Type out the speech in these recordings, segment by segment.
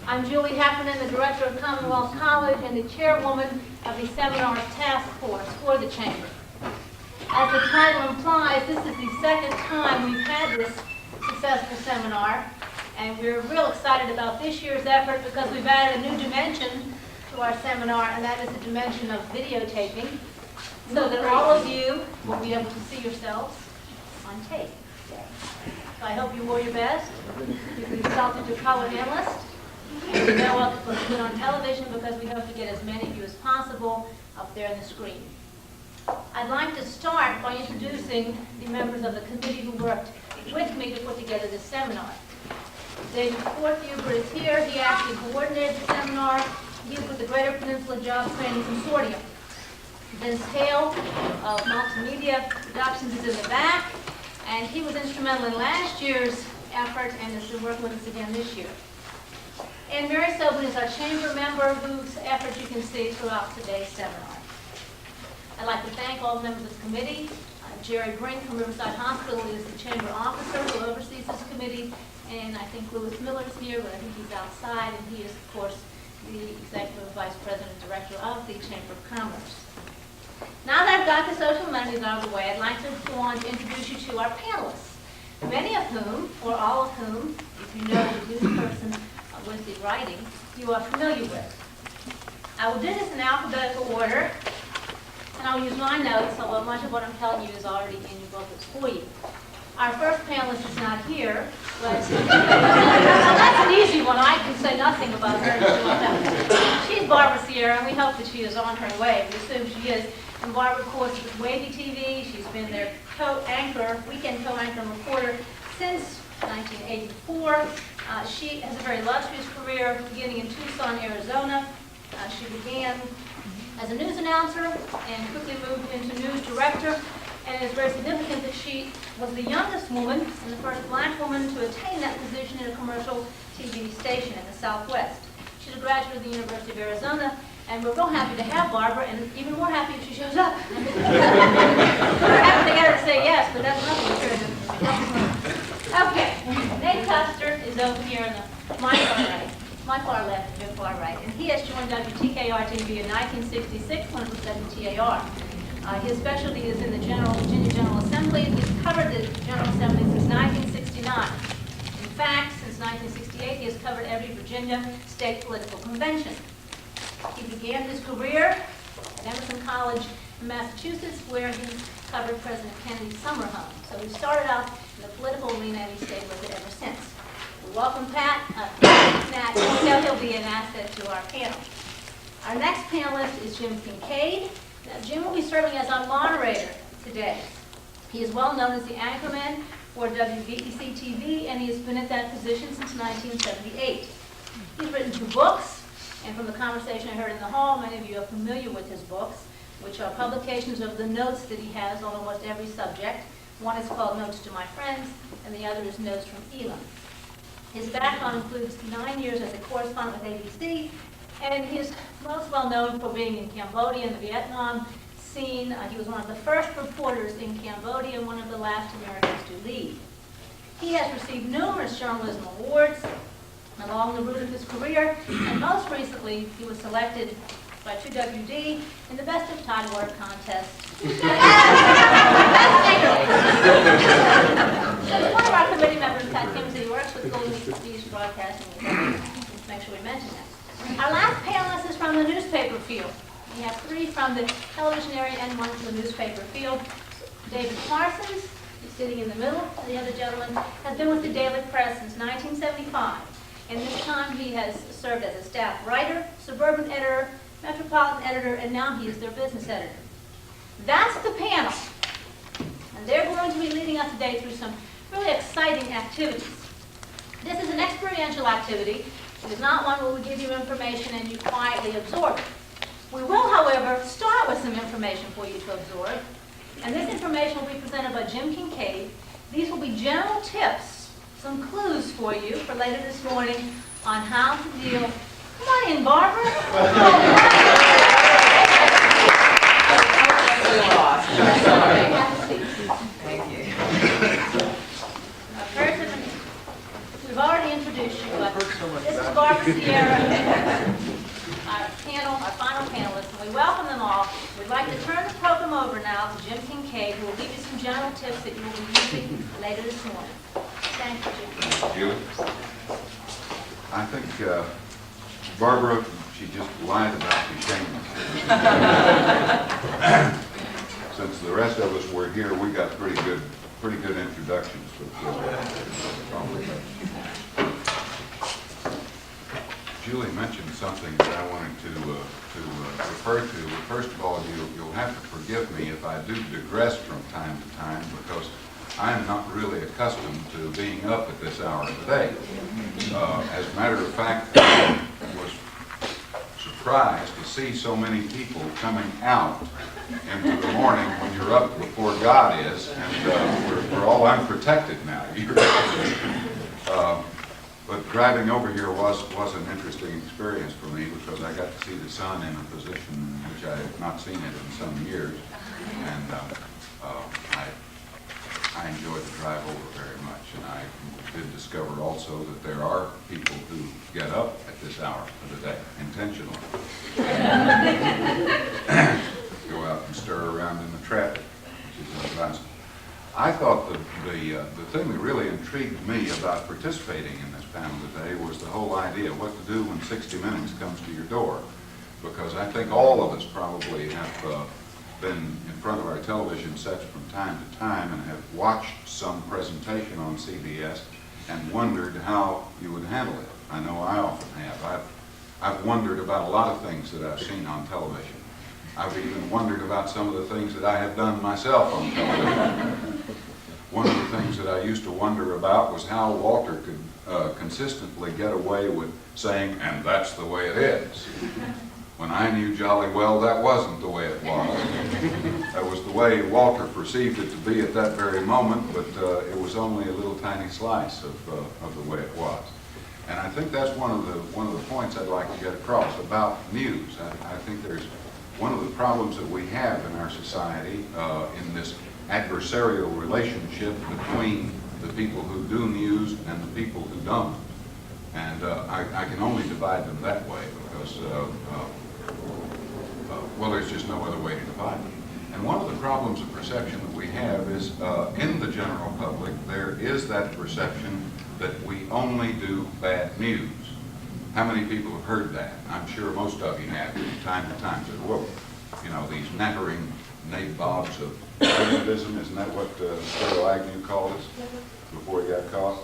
I'm Julie Heffernan, the Director of Commonwealth College and the Chairwoman of the Seminars Task Force for the Chamber. As the title implies, this is the second time we've had this successful seminar, and we're real excited about this year's effort because we've added a new dimension to our seminar, and that is the dimension of videotaping, so that all of you will be able to see yourselves on tape. So I hope you wore your best, you consulted your color analyst, and you know what was put on television because we hope to get as many of you as possible up there on the screen. I'd like to start by introducing the members of the committee who worked with me to put together this seminar. David Forthuber is here. He actually coordinated the seminar. He is with the Greater Peninsula Job Training Consortium. Vince Hale of Multimedia Productions is in the back, and he was instrumental in last year's effort and is working with us again this year. And Mary Sobin is our chamber member whose effort you can see throughout today's seminar. I'd like to thank all the members of the committee. Jerry Brink from Riverside Hospital is the chamber officer who oversees this committee, and I think Louis Miller is here, but I think he's outside, and he is, of course, the executive vice president and director of the Chamber of Commerce. Now that I've got the social amenities out of the way, I'd like to go on to introduce you to our panelists, many of whom, or all of whom, if you know the news person with the writing, you are familiar with. I will do this in alphabetical order, and I'll use my notes, although much of what I'm telling you is already in your booklets for you. Our first panelist is not here, but that's an easy one. I can say nothing about her. She's Barbara Sierra, and we hope that she is on her way. We assume she is. And Barbara, of course, is with Wavy TV. She's been their co-anchor, weekend co-anchor and reporter since 1984. She has a very illustrious career beginning in Tucson, Arizona. She began as a news announcer and quickly moved into news director. And it is very significant that she was the youngest woman and the first black woman to attain that position in a commercial TV station in the Southwest. She's a graduate of the University of Arizona, and we're real happy to have Barbara, and even more happy if she shows up. We're happy to get her to say yes, but that's nothing sure. Okay, Nate Custer is over here on my far left and your far right, and he has joined WTKR-TV in 1966 when it was WTAR. His specialty is in the Virginia General Assembly. He's covered the General Assembly since 1969. In fact, since 1968, he has covered every Virginia state political convention. He began his career at Emerson College in Massachusetts, where he covered President Kennedy's summer home. So he started out in the political arena, and he stayed with it ever since. We welcome Pat. Nat, and he'll be an asset to our panel. Our next panelist is Jim Kincaid. Now, Jim will be serving as our moderator today. He is well known as the anchorman for WVEC TV, and he has been at that position since 1978. He's written 2 books, and from the conversation I heard in the hall, many of you are familiar with his books, which are publications of the notes that he has on almost every subject. One is called Notes to My Friends, and the other is Notes from Elam. His background includes 9 years as a correspondent with ABC, and he is most well known for being in Cambodia and the Vietnam scene. He was one of the first reporters in Cambodia and one of the last Americans to leave. He has received numerous journalism awards along the route of his career, and most recently he was selected by 2WD in the Best of Tidewater contest. So one of our committee members, Pat Kimsey, he works with Golden East Broadcasting. Let's make sure we mention that. Our last panelist is from the newspaper field. We have 3 from the television area and 1 from the newspaper field. David Parsons is sitting in the middle, and the other gentleman has been with the Daily Press since 1975. And this time he has served as a staff writer, suburban editor, metropolitan editor, and now he is their business editor. That's the panel. And they're going to be leading us today through some really exciting activities. This is an experiential activity. It is not one where we give you information and you quietly absorb it. We will, however, start with some information for you to absorb. And this information will be presented by Jim Kincaid. These will be general tips, some clues for you for later this morning on how to deal. Come on in, Barbara. Thank you. First, we've already introduced you, but this is Barbara Sierra, our final panelists, and we welcome them all. We'd like to turn the program over now to Jim Kincaid, who will give you some general tips that you will be using later this morning. Thank you, Jim. Thank you. I think Barbara, she just lied about the shameless. Since the rest of us were here, we got pretty good introductions. Julie mentioned something that I wanted to refer to. First of all, you'll have to forgive me if I do digress from time to time, because I am not really accustomed to being up at this hour today. As a matter of fact, I was surprised to see so many people coming out into the morning when you're up before God is, and we're all unprotected now. But driving over here was an interesting experience for me, because I got to see the sun in a position in which I have not seen it in some years, and I enjoyed the drive over very much. And I did discover also that there are people who get up at this hour of the day intentionally, go out and stir around in the traffic, which is unpleasant. I thought the thing that really intrigued me about participating in this panel today was the whole idea of what to do when 60 Minutes comes to your door. Because I think all of us probably have been in front of our television sets from time to time and have watched some presentation on CBS and wondered how you would handle it. I know I often have. I've wondered about a lot of things that I've seen on television. I've even wondered about some of the things that I have done myself on television. One of the things that I used to wonder about was how Walter could consistently get away with saying, "and that's the way it is," when I knew jolly well that wasn't the way it was. That was the way Walter perceived it to be at that very moment, but it was only a little tiny slice of the way it was. And I think that's one of the points I'd like to get across about news. I think there's one of the problems that we have in our society in this adversarial relationship between the people who do news and the people who don't. And I can only divide them that way because, well, there's just no other way to divide them. And one of the problems of perception that we have is in the general public, there is that perception that we only do bad news. How many people have heard that? I'm sure most of you have from time to time. Said, whoa, you know, these nattering nabobs of pragmatism, isn't that what Phil Agnew called us before he got caught?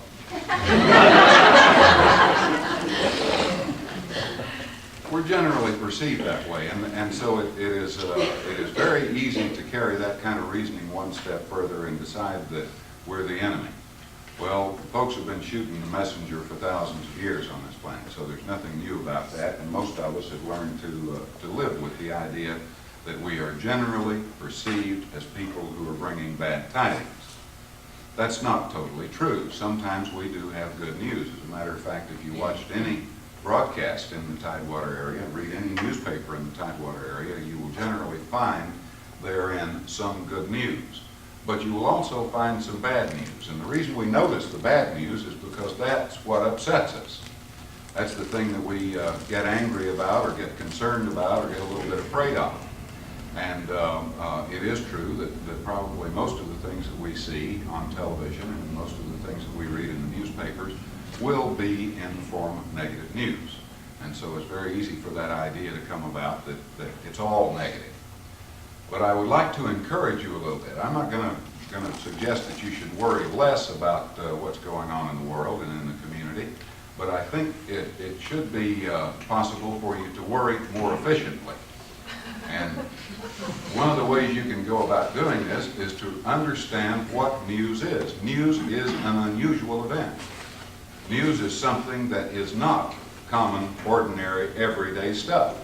We're generally perceived that way, and so it is very easy to carry that kind of reasoning one step further and decide that we're the enemy. Well, folks have been shooting the messenger for thousands of years on this planet, so there's nothing new about that, and most of us have learned to live with the idea that we are generally perceived as people who are bringing bad tidings. That's not totally true. Sometimes we do have good news. As a matter of fact, if you watched any broadcast in the Tidewater area and read any newspaper in the Tidewater area, you will generally find therein some good news. But you will also find some bad news. And the reason we notice the bad news is because that's what upsets us. That's the thing that we get angry about or get concerned about or get a little bit afraid of. And it is true that probably most of the things that we see on television and most of the things that we read in the newspapers will be in the form of negative news. And so it's very easy for that idea to come about that it's all negative. But I would like to encourage you a little bit. I'm not going to suggest that you should worry less about what's going on in the world and in the community, but I think it should be possible for you to worry more efficiently. And one of the ways you can go about doing this is to understand what news is. News is an unusual event. News is something that is not common, ordinary, everyday stuff.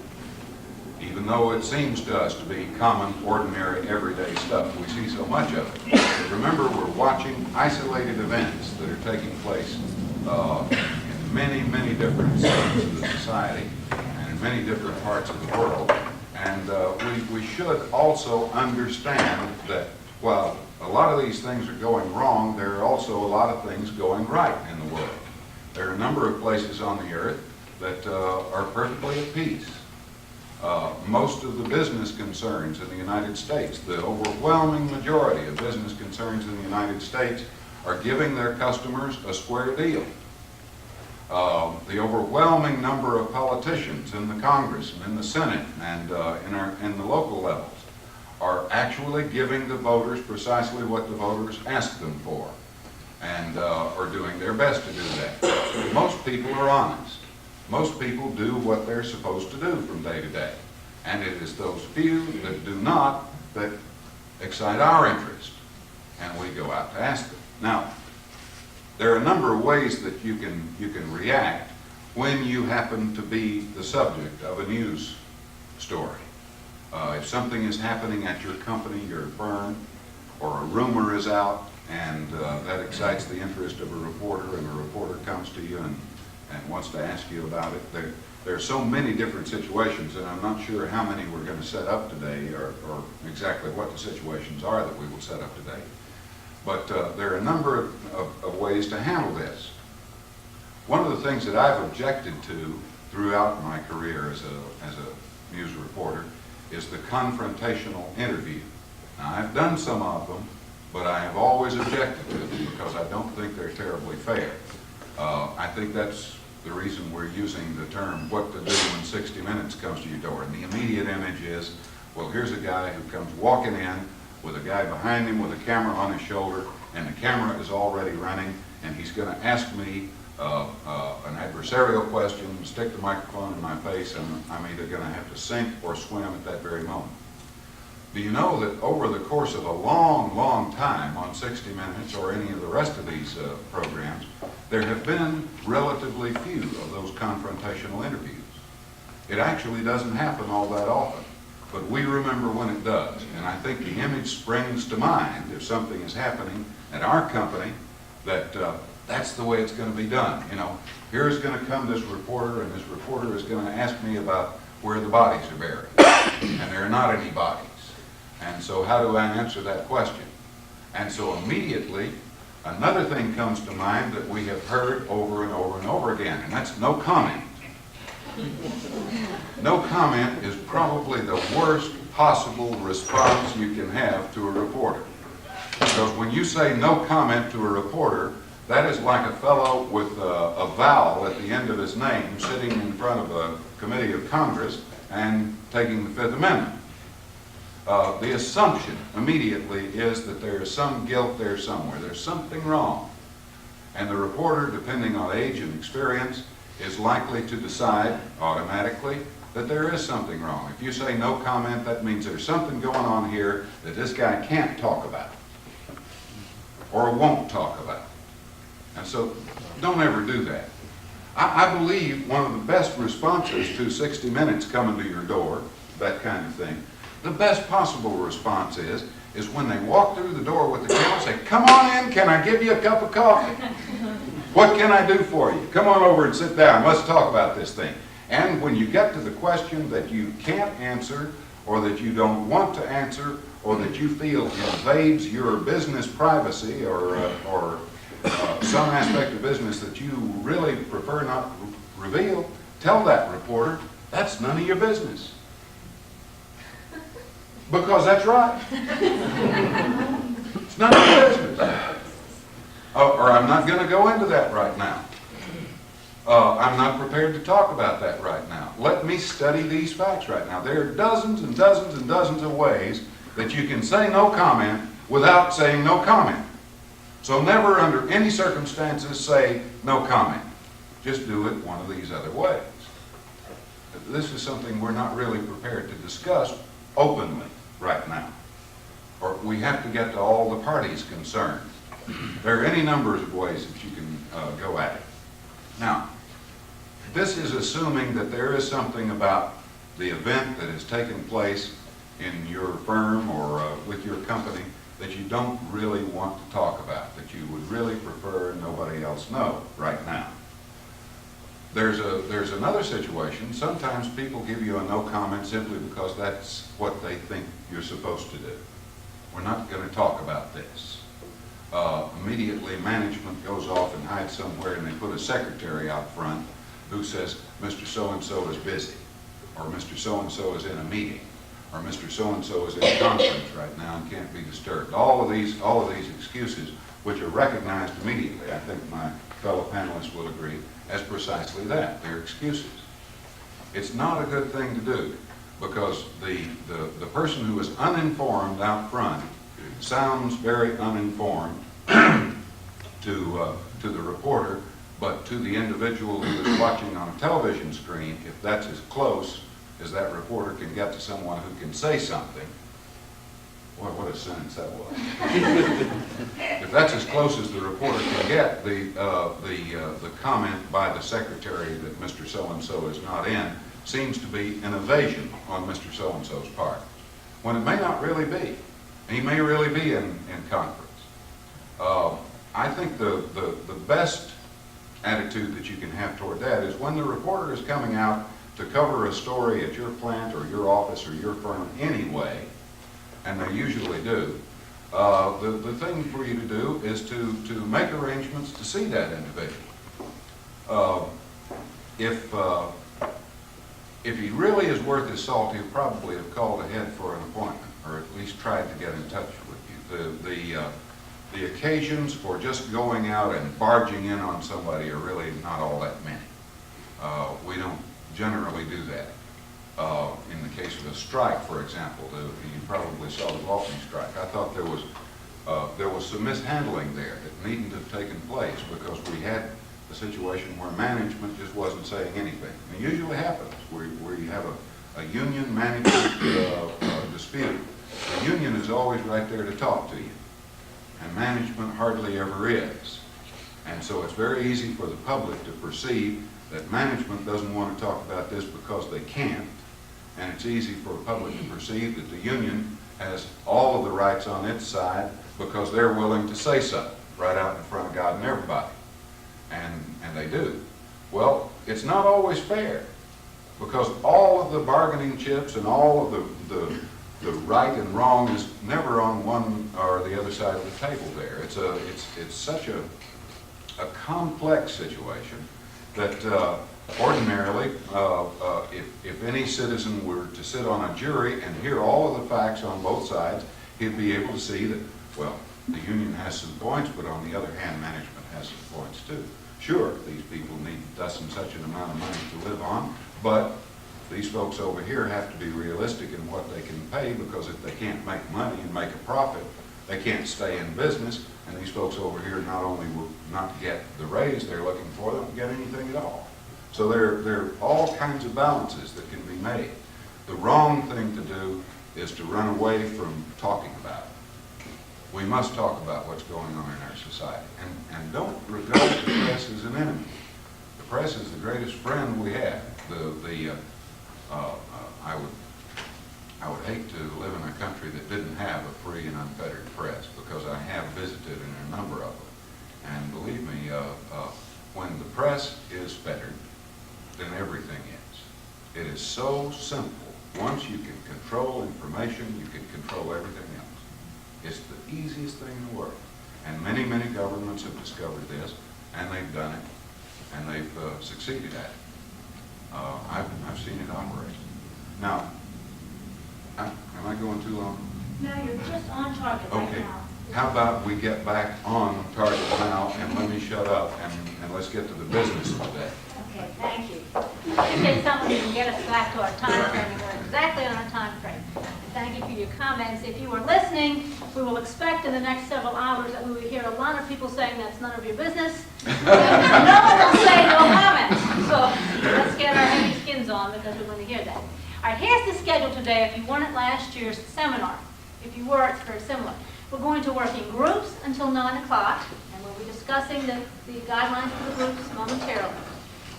Even though it seems to us to be common, ordinary, everyday stuff, we see so much of it. But remember, we're watching isolated events that are taking place in many, many different sectors of the society and in many different parts of the world. And we should also understand that while a lot of these things are going wrong, there are also a lot of things going right in the world. There are a number of places on the earth that are perfectly at peace. Most of the business concerns in the United States, the overwhelming majority of business concerns in the United States, are giving their customers a square deal. The overwhelming number of politicians in the Congress and in the Senate and in the local levels are actually giving the voters precisely what the voters ask them for, and are doing their best to do that. Most people are honest. Most people do what they're supposed to do from day to day. And it is those few that do not that excite our interest, and we go out to ask them. Now, there are a number of ways that you can react when you happen to be the subject of a news story. If something is happening at your company, your firm, or a rumor is out, and that excites the interest of a reporter, and a reporter comes to you and wants to ask you about it, there are so many different situations, and I'm not sure how many we're going to set up today, or exactly what the situations are that we will set up today. But there are a number of ways to handle this. One of the things that I've objected to throughout my career as a news reporter is the confrontational interview. Now, I've done some of them, but I have always objected to them because I don't think they're terribly fair. I think that's the reason we're using the term what to do when 60 Minutes comes to your door. And the immediate image is, well, here's a guy who comes walking in with a guy behind him with a camera on his shoulder, and the camera is already running, and he's going to ask me an adversarial question, stick the microphone in my face, and I'm either going to have to sink or swim at that very moment. Do you know that over the course of a long, long time on 60 Minutes or any of the rest of these programs, there have been relatively few of those confrontational interviews. It actually doesn't happen all that often, but we remember when it does. And I think the image springs to mind if something is happening at our company that that's the way it's going to be done. You know, here's going to come this reporter, and this reporter is going to ask me about where the bodies are buried, and there are not any bodies. And so how do I answer that question? And so immediately, another thing comes to mind that we have heard over and over and over again, and that's no comment. No comment is probably the worst possible response you can have to a reporter. Because when you say no comment to a reporter, that is like a fellow with a vowel at the end of his name sitting in front of a committee of Congress and taking the Fifth Amendment. The assumption immediately is that there is some guilt there somewhere. There's something wrong. And the reporter, depending on age and experience, is likely to decide automatically that there is something wrong. If you say no comment, that means there's something going on here that this guy can't talk about or won't talk about. And so don't ever do that. I believe one of the best responses to 60 Minutes coming to your door, that kind of thing, the best possible response is when they walk through the door with the camera and say, "Come on in, can I give you a cup of coffee? What can I do for you? Come on over and sit down, let's talk about this thing." And when you get to the question that you can't answer, or that you don't want to answer, or that you feel invades your business privacy, or some aspect of business that you really prefer not reveal, tell that reporter, that's none of your business. Because that's right. It's none of your business. Or I'm not going to go into that right now. I'm not prepared to talk about that right now. Let me study these facts right now. There are dozens and dozens and dozens of ways that you can say no comment without saying no comment. So never under any circumstances say no comment. Just do it one of these other ways. This is something we're not really prepared to discuss openly right now. Or we have to get to all the parties concerned. There are any numbers of ways that you can go at it. Now, this is assuming that there is something about the event that has taken place in your firm or with your company that you don't really want to talk about, that you would really prefer nobody else know right now. There's another situation. Sometimes people give you a no comment simply because that's what they think you're supposed to do. We're not going to talk about this. Immediately management goes off and hides somewhere, and they put a secretary out front who says, Mr. So-and-so is busy, or Mr. So-and-so is in a meeting, or Mr. So-and-so is in a conference right now and can't be disturbed. All of these excuses, which are recognized immediately, I think my fellow panelists will agree, as precisely that. They're excuses. It's not a good thing to do, because the person who is uninformed out front sounds very uninformed to the reporter, but to the individual who is watching on a television screen, if that's as close as that reporter can get to someone who can say something, boy, what a sentence that was. If that's as close as the reporter can get, the comment by the secretary that Mr. So-and-so is not in seems to be an evasion on Mr. So-and-so's part, when it may not really be. He may really be in conference. I think the best attitude that you can have toward that is when the reporter is coming out to cover a story at your plant or your office or your firm anyway, and they usually do, the thing for you to do is to make arrangements to see that individual. If he really is worth his salt, he'll probably have called ahead for an appointment, or at least tried to get in touch with you. The occasions for just going out and barging in on somebody are really not all that many. We don't generally do that. In the case of a strike, for example, you probably saw the walking strike. I thought there was some mishandling there that needn't have taken place, because we had a situation where management just wasn't saying anything. It usually happens where you have a union management dispute. The union is always right there to talk to you, and management hardly ever is. And so it's very easy for the public to perceive that management doesn't want to talk about this because they can't, and it's easy for the public to perceive that the union has all of the rights on its side because they're willing to say so right out in front of God and everybody. And they do. Well, it's not always fair, because all of the bargaining chips and all of the right and wrong is never on one or the other side of the table there. It's such a complex situation that ordinarily, if any citizen were to sit on a jury and hear all of the facts on both sides, he'd be able to see that, well, the union has some points, but on the other hand, management has some points too. Sure, these people need thus and such an amount of money to live on, but these folks over here have to be realistic in what they can pay, because if they can't make money and make a profit, they can't stay in business, and these folks over here not only will not get the raise they're looking for, they don't get anything at all. So there are all kinds of balances that can be made. The wrong thing to do is to run away from talking about it. We must talk about what's going on in our society, and don't regard the press as an enemy. The press is the greatest friend we have. I would hate to live in a country that didn't have a free and unfettered press, because I have visited in a number of them. And believe me, when the press is fettered, then everything is. It is so simple. Once you can control information, you can control everything else. It's the easiest thing in the world. And many, many governments have discovered this, and they've done it, and they've succeeded at it. I've seen it operate. Now, am I going too long? No, you're just on target right Okay. now. How about we get back on target now, and let me shut up, and let's get to the business of the day. Okay, thank you. Appreciate someone who can get us back to our time frame. We're exactly on our time frame. Thank you for your comments. If you were listening, we will expect in the next several hours that we will hear a lot of people saying that's none of your business. And no one will say no comment. So let's get our heavy skins on, because we're going to hear that. All right, here's the schedule today. If you weren't at last year's seminar, if you were, it's very similar. We're going to work in groups until 9 o'clock, and we'll be discussing the guidelines for the groups momentarily.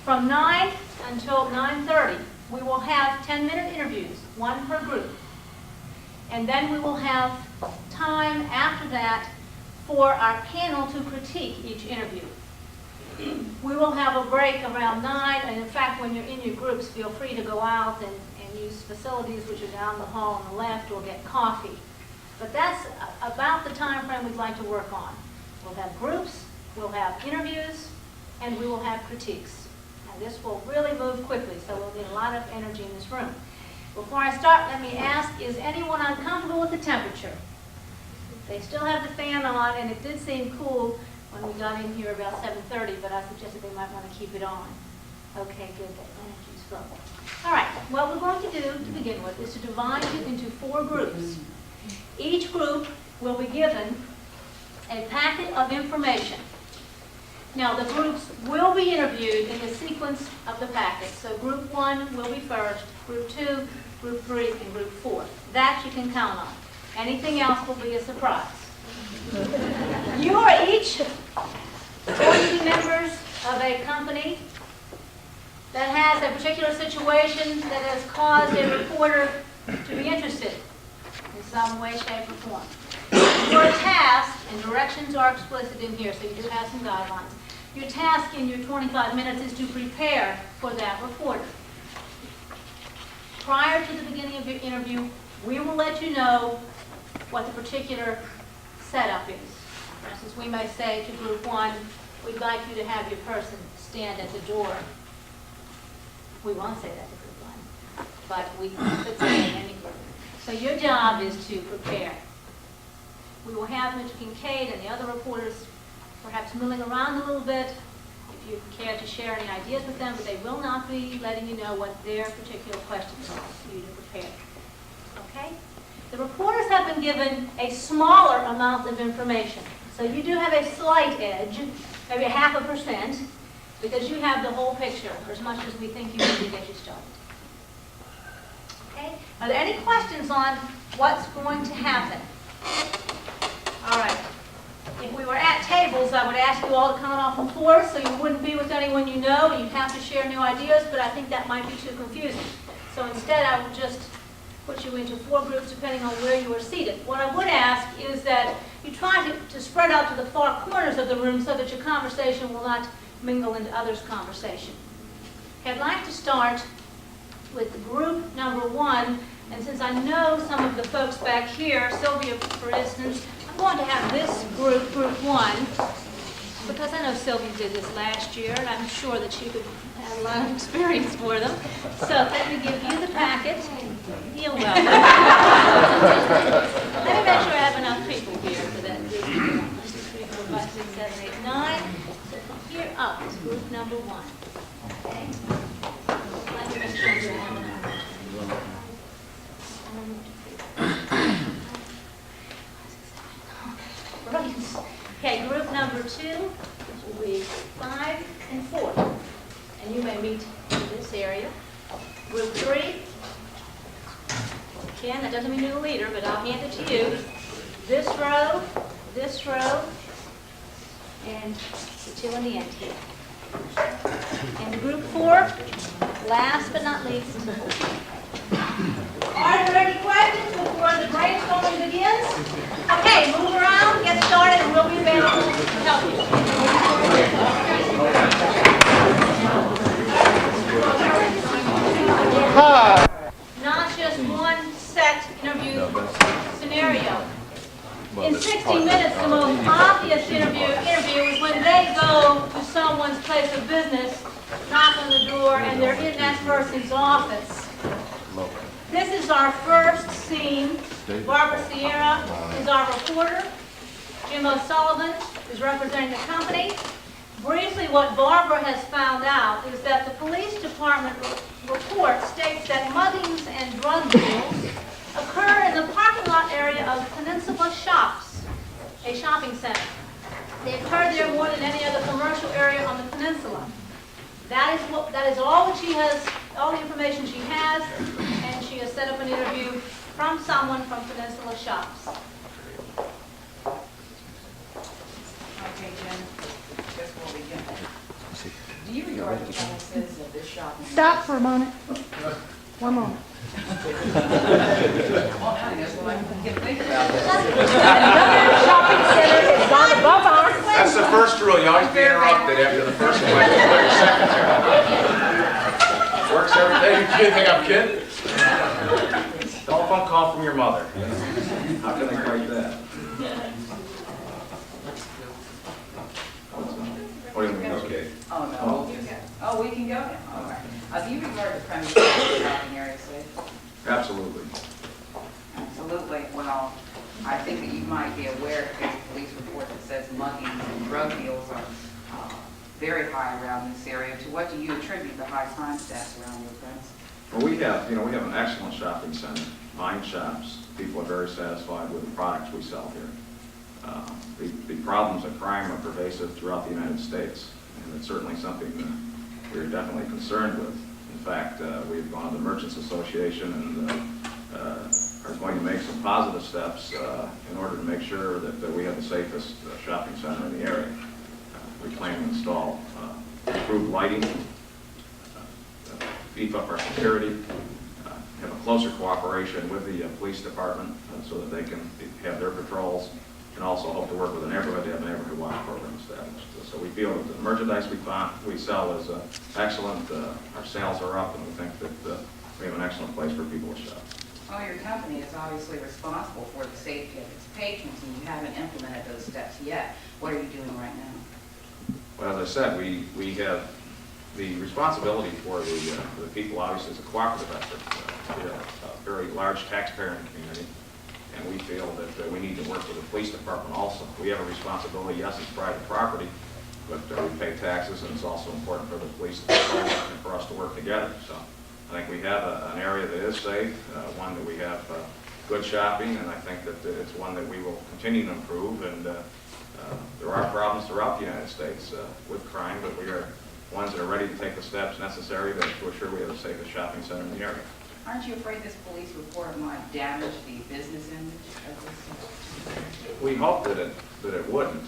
From 9 until 9:30, we will have 10-minute interviews, one per group. And then we will have time after that for our panel to critique each interview. We will have a break around 9, and in fact, when you're in your groups, feel free to go out and use facilities which are down the hall on the left, or get coffee. But that's about the time frame we'd like to work on. We'll have groups, we'll have interviews, and we will have critiques. And This will really move quickly, so we'll need a lot of energy in this room. Before I start, let me ask, is anyone uncomfortable with the temperature? They still have the fan on, and it did seem cool when we got in here about 7:30, but I suggested they might want to keep it on. Okay, good, that energy's flowing. All right, what we're going to do to begin with is to divide you into 4 groups. Each group will be given a packet of information. Now, the groups will be interviewed in the sequence of the packet. So group 1 will be first, group 2, group 3, and group 4. That you can count on. Anything else will be a surprise. You are each going to be members of a company that has a particular situation that has caused a reporter to be interested in some way, shape, or form. Your task, and directions are explicit in here, so you do have some guidelines. Your task in your 25 minutes is to prepare for that reporter. Prior to the beginning of your interview, we will let you know what the particular setup is. For instance, we may say to group 1, we'd like you to have your person stand at the door. We won't say that to group 1, but we could say it in any group. So your job is to prepare. We will have Mr. Kincaid and the other reporters perhaps milling around a little bit if you care to share any ideas with them, but they will not be letting you know what their particular questions are for you to prepare. Okay? The reporters have been given a smaller amount of information. So you do have a slight edge, maybe 0.5%, because you have the whole picture, or as much as we think you need to get you started. Okay? Are there any questions on what's going to happen? All right. If we were at tables, I would ask you all to come off the floor so you wouldn't be with anyone you know. You'd have to share new ideas, but I think that might be too confusing. So instead, I would just put you into 4 groups depending on where you are seated. What I would ask is that you try to spread out to the far corners of the room so that your conversation will not mingle into others' conversation. Okay, I'd like to start with group number 1, and since I know some of the folks back here, Sylvia, for instance, I'm going to have this group 1, because I know Sylvia did this last year, and I'm sure that she could have a lot of experience for them. So let me give you the packet. You're welcome. Let me make sure I have enough people here for that group. 1, 2, 3, 4, 5, 6, 7, 8, 9. So from here up is group number 1. Okay? Let me make sure I have enough. Okay, group number 2 will be 5 and 4. And you may meet in this area. Group 3, again, that doesn't mean you're the leader, but I'll hand it to you. This row, and the 2 in the end here. And group 4, last but not least. Are there any questions before the brainstorming begins? Okay, move around, get started, and we'll be available to help you. Not just one set interview scenario. In 60 minutes, the most obvious interview is when they go to someone's place of business, knock on the door, and they're in that person's office. This is our first scene. Barbara Sierra is our reporter. Jim O'Sullivan is representing the company. Briefly, what Barbara has found out is that the police department report states that muggings and drug deals occur in the parking lot area of Peninsula Shops, a shopping center. They occur there more than any other commercial area on the peninsula. That is all that she has, all the information she has, and she has set up an interview from someone from Peninsula Shops. Okay, Jen, guess we'll begin. Do you regard the premises of this shopping center? Stop for a moment. One moment. Well, I guess we'll get to think about this. Shopping center is not above our. That's the first rule. You always be interrupted after the first question by your secretary. Works every day. You think I'm kidding? Telephone call from your mother. How can I write that? What do you mean? Okay. Oh, no. Oh, we can go now, all right. Do you regard the premises as a shopping area safe? Absolutely. Absolutely. Well, I think that you might be aware that there's a police report that says muggings and drug deals are very high around this area. To what do you attribute the high crime stats around your premises? Well, we have an excellent shopping center, fine shops. People are very satisfied with the products we sell here. The problems of crime are pervasive throughout the United States, and it's certainly something that we're definitely concerned with. In fact, we've gone to the Merchants Association and are going to make some positive steps in order to make sure that we have the safest shopping center in the area. We plan to install improved lighting, beef up our security, have a closer cooperation with the police department so that they can have their patrols, and also hope to work with the neighborhood to have a neighborhood watch program established. So we feel that the merchandise we sell is excellent. Our sales are up, and we think that we have an excellent place for people to shop. Well, your company is obviously responsible for the safety of its patrons, and you haven't implemented those steps yet. What are you doing right now? Well, as I said, we have the responsibility for the people. Obviously, is a cooperative effort. We are a very large taxpayer in the community, and we feel that we need to work with the police department also. We have a responsibility. Yes, it's private property, but we pay taxes, and it's also important for the police department and for us to work together. So I think we have an area that is safe, one that we have good shopping, and I think that it's one that we will continue to improve. And there are problems throughout the United States with crime, but we are ones that are ready to take the steps necessary to assure we have the safest shopping center in the area. Aren't you afraid this police report might damage the business image of this? We hope that it wouldn't,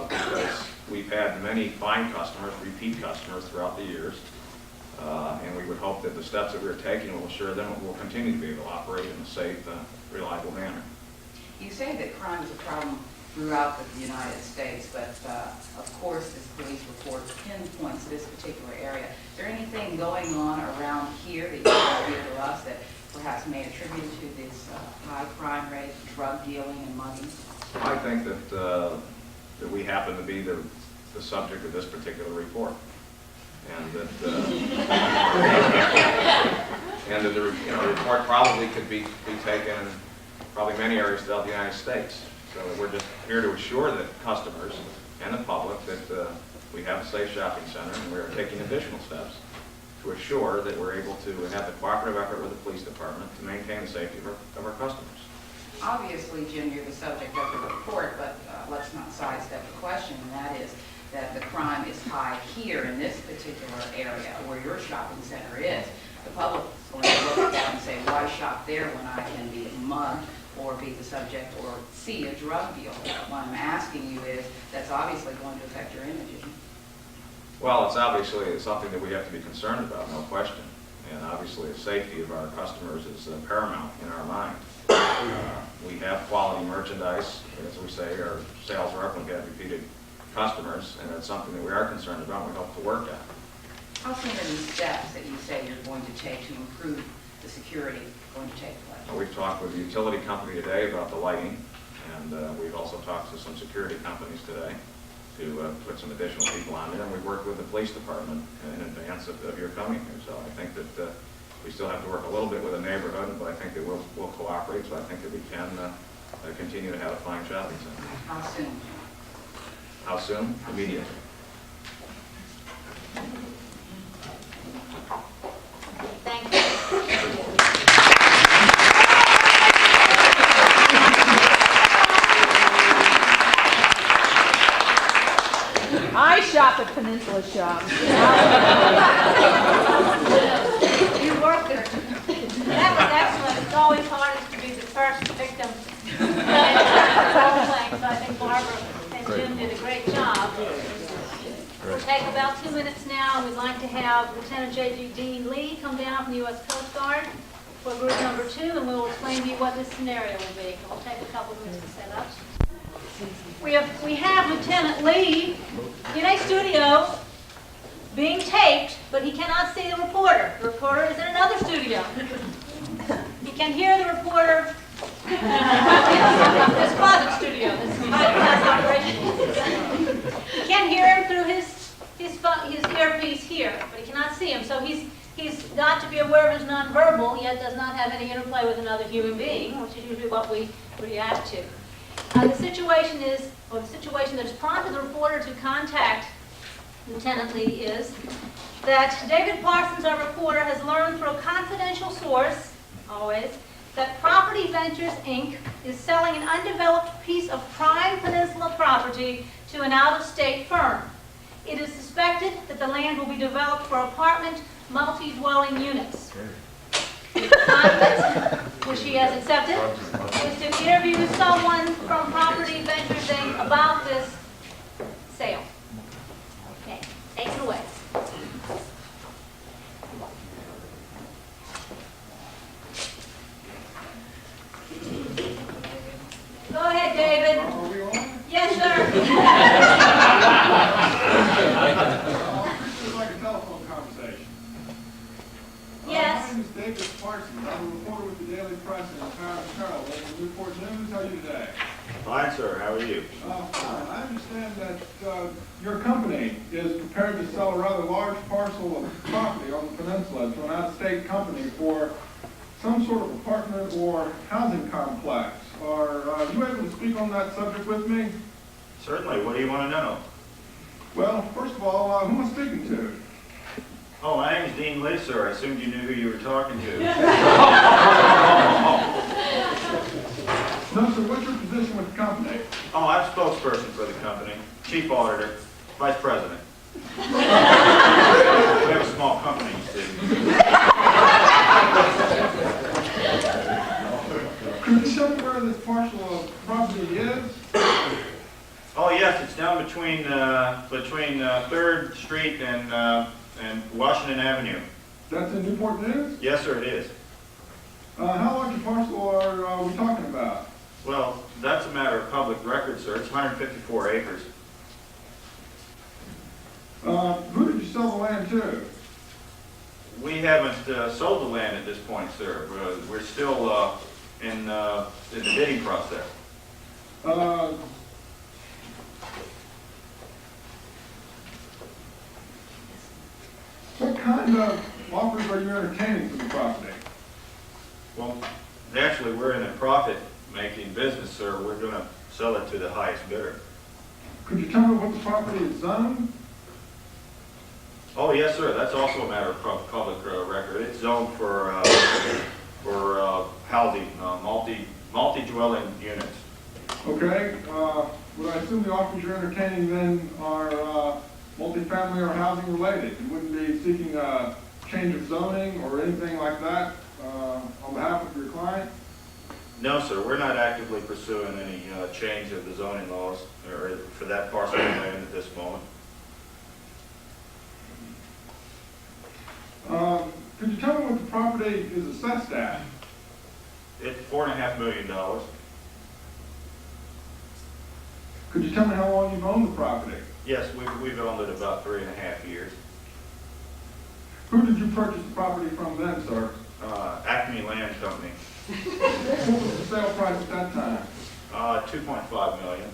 because we've had many fine customers, repeat customers throughout the years, and we would hope that the steps that we're taking will assure them we'll continue to be able to operate in a safe, reliable manner. You say that crime is a problem throughout the United States, but of course this police report pinpoints this particular area. Is there anything going on around here that you can give to us that perhaps may attribute to this high crime rate, drug dealing and mugging? I think that we happen to be the subject of this particular report, and that the report probably could be taken in probably many areas throughout the United States. So we're just here to assure that customers and the public that we have a safe shopping center, and we are taking additional steps to assure that we're able to have the cooperative effort with the police department to maintain the safety of our customers. Obviously, Jim, you're the subject of the report, but let's not sidestep the question, and that is that the crime is high here in this particular area where your shopping center is. The public is going to look at that and say, why shop there when I can be mugged or be the subject or see a drug deal? What I'm asking you is, that's obviously going to affect your image, isn't it? Well, it's something that we have to be concerned about, no question. And obviously the safety of our customers is paramount in our mind. We have quality merchandise. As we say, our sales are up when we have repeated customers, and that's something that we are concerned about and we hope to work on. How soon are these steps that you say you're going to take to improve the security going to take place? We've talked with the utility company today about the lighting, and we've also talked to some security companies today to put some additional people on there, and we've worked with the police department in advance of your coming here. So I think that we still have to work a little bit with the neighborhood, but I think that we'll cooperate, so I think that we can continue to have a fine shopping center. How soon? How soon? Immediately. Thank you. I shop at Peninsula shops. You worked there. That was excellent. It's always hardest to be the first victim. So I think Barbara and Jim did a great job. We'll take about 2 minutes now, and we'd like to have Lieutenant J.G. Dean Lee come down from the U.S. Coast Guard for group number 2, and we'll explain to you what this scenario will be. We'll take a couple of minutes to set up. We have Lieutenant Lee in a studio being taped, but he cannot see the reporter. The reporter is in another studio. He can hear the reporter in this closet studio, this high-class operation. He can hear him through his earpiece here. thought to be aware of as nonverbal, yet does not have any interplay with another human being, which is usually what we react to. The situation that has prompted the reporter to contact Lieutenant Lee is that David Parsons, our reporter, has learned through a confidential source, always, that Property Ventures, Inc. is selling an undeveloped piece of prime Peninsula property to an out-of-state firm. It is suspected that the land will be developed for apartment multi-dwelling units. The assignment, which he has accepted, is to interview someone from Property Ventures, Inc. about this sale. Okay, take it away. Go ahead, David. Are we on? Yes, sir. This is like a telephone conversation. Yes. My name is David Parsons. I'm a reporter with the Daily Press in Town Charlotte. Newport News, how are you today? Fine, sir. How are you? Fine. I understand that your company is prepared to sell a rather large parcel of property on the peninsula to an out-of-state company for some sort of apartment or housing complex. Are you able to speak on that subject with me? Certainly. What do you want to know? Well, first of all, who am I speaking to? Oh, my name is Dean Lee, sir. I assumed you knew who you were talking to. No, sir. What's your position with the company? Oh, I'm spokesperson for the company, chief auditor, vice president. We have a small company, you see. Could you tell me where this parcel of property is? Oh, yes, it's down between 3rd Street and Washington Avenue. That's in Newport News? Yes, sir, it is. How large a parcel are we talking about? Well, that's a matter of public record, sir. It's 154 acres. Who did you sell the land to? We haven't sold the land at this point, sir. We're still in the bidding process. What kind of offers are you entertaining for the property? Well, naturally, we're in a profit-making business, sir. We're going to sell it to the highest bidder. Could you tell me what the property is zoned? Oh, yes, sir. That's also a matter of public record. It's zoned for housing, multi-dwelling units. Okay, would I assume the offers you're entertaining then are multifamily or housing related? You wouldn't be seeking a change of zoning or anything like that on behalf of your client? No, sir. We're not actively pursuing any change of the zoning laws or for that parcel of land at this moment. Could you tell me what the property is assessed at? It's $4.5 million. Could you tell me how long you've owned the property? Yes, we've owned it about 3.5 years. Who did you purchase the property from then, sir? Acme Land Company. What was the sale price at that time? $2.5 million.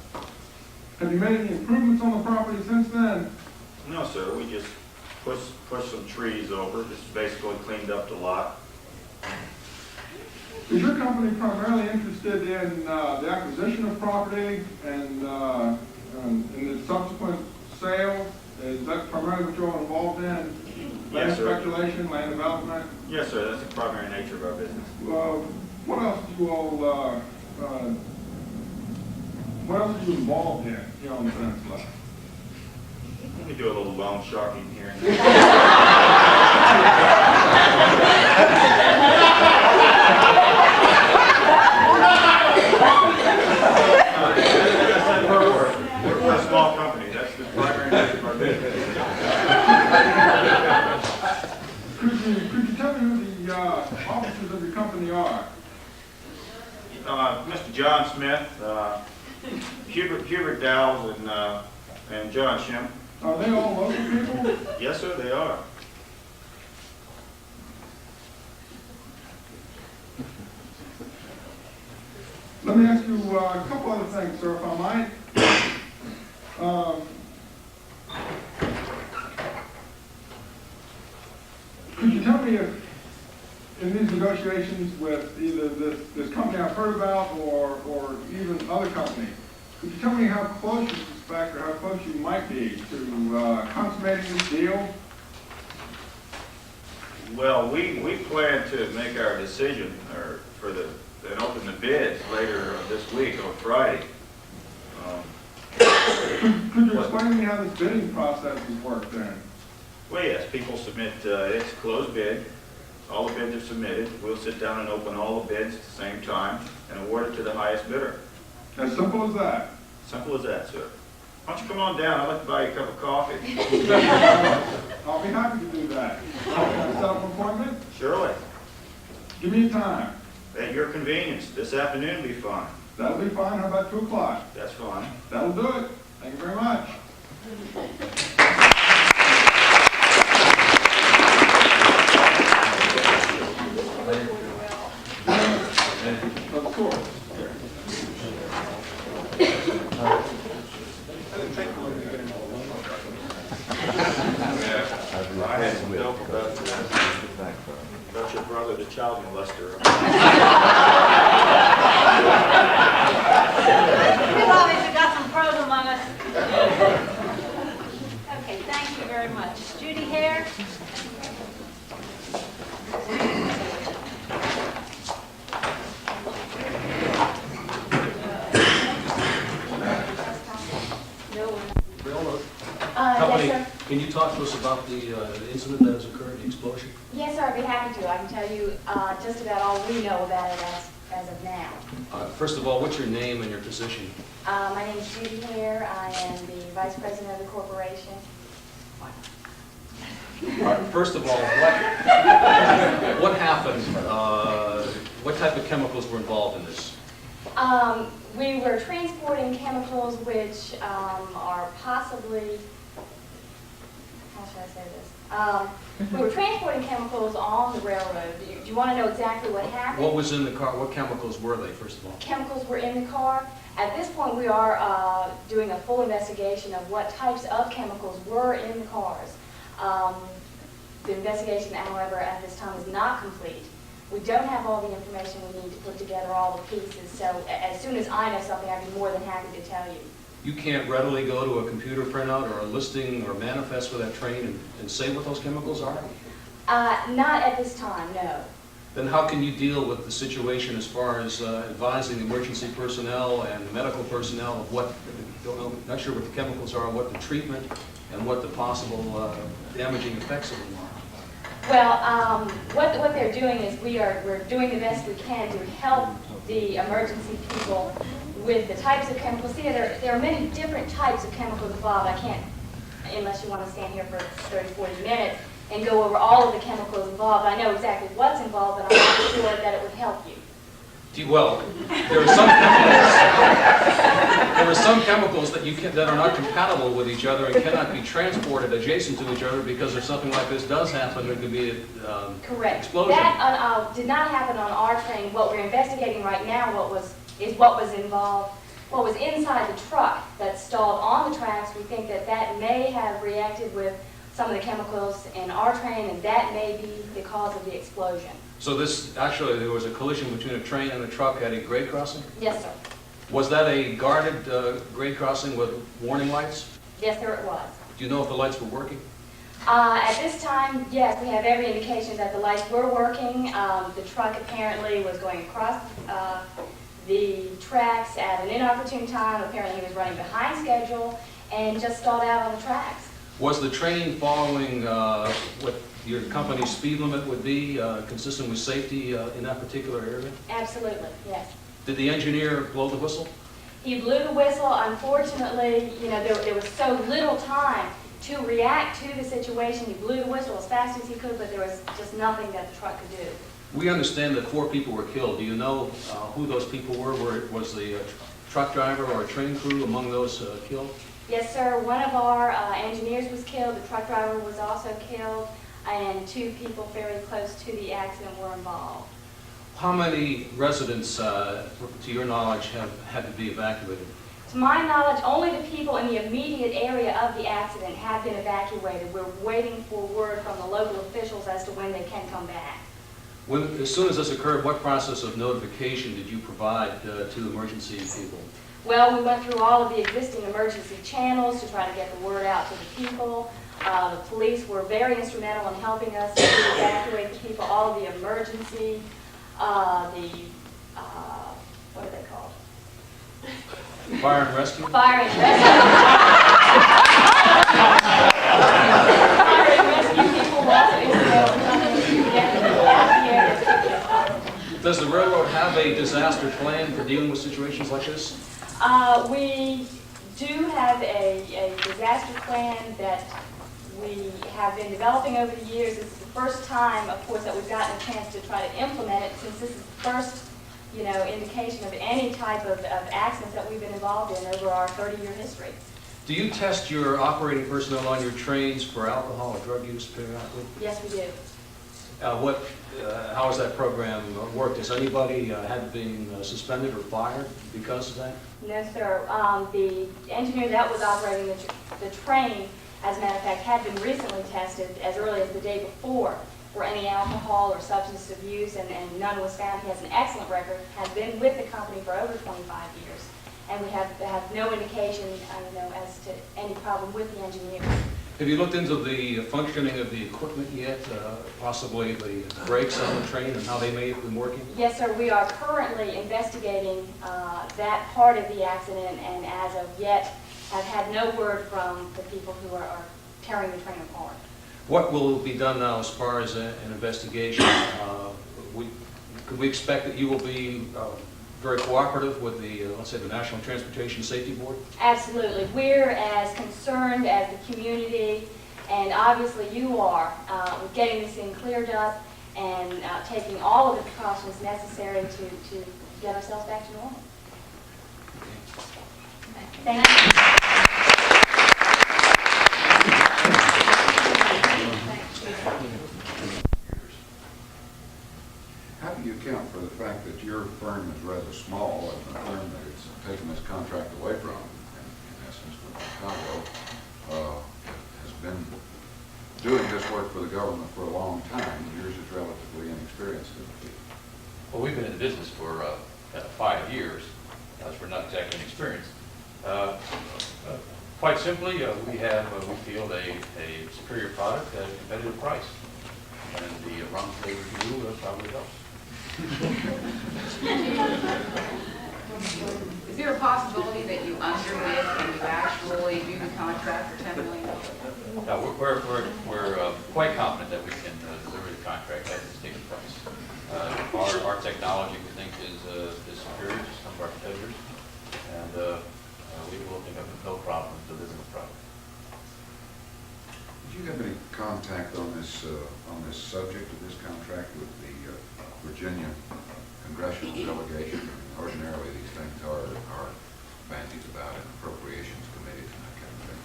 Have you made any improvements on the property since then? No, sir. We just pushed some trees over. Just basically cleaned up the lot. Is your company primarily interested in the acquisition of property and in the subsequent sale? Is that primarily what you're involved in? Land Yes, sir. speculation, land development? Yes, sir. That's the primary nature of our business. What else do you all, what else are you involved in here on the peninsula? Let me do a little loan sharking here and there. We're a small company. That's the primary nature of our business. Could you tell me who the officers of your company are? Mr. John Smith, Hubert Dowles, and John Shim. Are they all local people? Yes, sir, they are. Let me ask you a couple other things, sir, if I might. Could you tell me if in these negotiations with either this company I've heard about or even other companies, could you tell me how close you suspect or how close you might be to consummating this deal? Well, we plan to make our decision and open the bids later this week on Friday. Could you explain to me how this bidding process has worked then? Well, yes, people submit, it's a closed bid. All the bids are submitted. We'll sit down and open all the bids at the same time and award it to the highest bidder. As simple as that. Simple as that, sir. Why don't you come on down? I'd like to buy you a cup of coffee. I'll be happy to do that. Can I set up an appointment? Surely. Give me a time. At your convenience. This afternoon will be fine. That'll be fine. How about 2 o'clock? That's fine. That'll do it. Thank you very much. Of course. I had some dope about your brother, the child molester. We've obviously got some pros among us. Okay, thank you very much. Judy Hare? Company, Yes, sir. can you talk to us about the incident that has occurred, the explosion? Yes, sir, I'd be happy to. I can tell you just about all we know about it as of now. First of all, what's your name and your position? My name is Judy Hare. I am the Vice President of the corporation. First of all, what happened? What type of chemicals were involved in this? We were transporting chemicals which are possibly, how should I say this? We were transporting chemicals on the railroad. Do you want to know exactly what happened? What was in the car? What chemicals were they, first of all? Chemicals were in the car. At this point, we are doing a full investigation of what types of chemicals were in the cars. The investigation, however, at this time is not complete. We don't have all the information we need to put together all the pieces, so as soon as I know something, I'd be more than happy to tell you. You can't readily go to a computer printout or a listing or manifest for that train and say what those chemicals are? Not at this time, no. Then how can you deal with the situation as far as advising the emergency personnel and the medical personnel of what, not sure what the chemicals are, what the treatment, and what the possible damaging effects of them are? Well, what they're doing is we're doing the best we can to help the emergency people with the types of chemicals. See, there are many different types of chemicals involved. I can't, unless you want to stand here for 30, 40 minutes and go over all of the chemicals involved. I know exactly what's involved, but I'm not sure that it would help you. Well, there are some chemicals that are not compatible with each other and cannot be transported adjacent to each other because if something like this does happen, there could be an explosion. That did not happen on our train. What we're investigating right now is what was involved, what was inside the truck that stalled on the tracks. We think that may have reacted with some of the chemicals in our train, and that may be the cause of the explosion. So there was a collision between a train and a truck at a grade crossing? Yes, sir. Was that a guarded grade crossing with warning lights? Yes, sir, it was. Do you know if the lights were working? At this time, yes, we have every indication that the lights were working. The truck apparently was going across the tracks at an inopportune time. Apparently he was running behind schedule and just stalled out on the tracks. Was the train following what your company's speed limit would be, consistent with safety in that particular area? Absolutely, yes. Did the engineer blow the whistle? He blew the whistle. Unfortunately, there was so little time to react to the situation. He blew the whistle as fast as he could, but there was just nothing that the truck could do. We understand that 4 people were killed. Do you know who those people were? Was the truck driver or a train crew among those killed? Yes, sir. One of our engineers was killed. The truck driver was also killed, and 2 people very close to the accident were involved. How many residents, to your knowledge, have had to be evacuated? To my knowledge, only the people in the immediate area of the accident have been evacuated. We're waiting for word from the local officials as to when they can come back. As soon as this occurred, what process of notification did you provide to emergency people? Well, we went through all of the existing emergency channels to try to get the word out to the people. The police were very instrumental in helping us to evacuate the people, all of the emergency, what are they called? Fire and rescue? Fire and rescue. Fire and rescue people were also instrumental in helping us to get the people out of the area quickly as possible. Does the railroad have a disaster plan for dealing with situations like this? We do have a disaster plan that we have been developing over the years. This is the first time, of course, that we've gotten a chance to try to implement it, since this is the first, indication of any type of accidents that we've been involved in over our 30-year history. Do you test your operating personnel on your trains for alcohol or drug use periodically? Yes, we do. How has that program worked? Has anybody had been suspended or fired because of that? No, sir. The engineer that was operating the train, as a matter of fact, had been recently tested as early as the day before for any alcohol or substance abuse, and none was found. He has an excellent record, has been with the company for over 25 years, and we have no indication, as to any problem with the engineer. Have you looked into the functioning of the equipment yet, possibly the brakes on the train and how they may have been working? Yes, sir. We are currently investigating that part of the accident, and as of yet have had no word from the people who are tearing the train apart. What will be done now as far as an investigation? Could we expect that you will be very cooperative with the, let's say, the National Transportation Safety Board? Absolutely. We're as concerned as the community, and obviously you are, with getting this thing cleared up and taking all of the precautions necessary to get ourselves back to normal. Thank you. How do you account for the fact that your firm is rather small and the firm that it's taken this contract away from, in essence, with Chicago, has been doing this work for the government for a long time? Yours is relatively inexperienced in the field. Well, we've been in the business for 5 years, so we're not exactly inexperienced. Quite simply, we feel a superior product at a competitive price, and the rum flavor glue probably helps. Is there a possibility that you underbid and you actually do the contract for $10 million? No, we're quite confident that we can deliver the contract at the stated price. Our technology, we think, is superior to some of our competitors, and we will think of no problem delivering the product. Did you have any contact on this subject of this contract with the Virginia congressional delegation? Ordinarily, these things are bandied about in appropriations committees and that kind of thing.